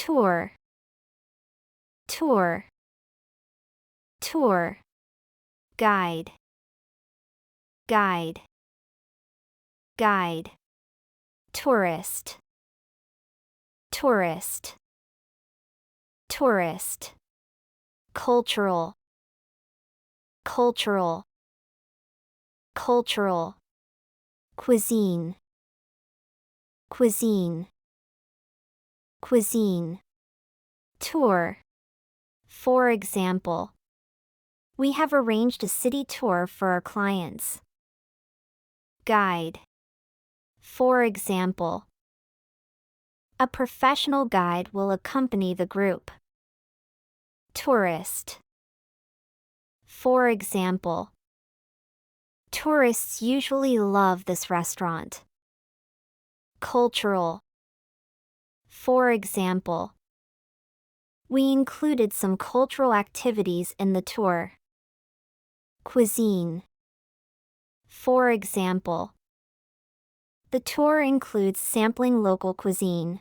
tour, tour, tour, guide, guide, guide, tourist, tourist, tourist, cultural, cultural, cultural, cuisine, cuisine, cuisine, tour. For example, we have arranged a city tour for our clients. Guide. For example, a professional guide will accompany the group. Tourist. For example, tourists usually love this restaurant. Cultural. For example, we included some cultural activities in the tour. Cuisine. For example, the tour includes sampling local cuisine.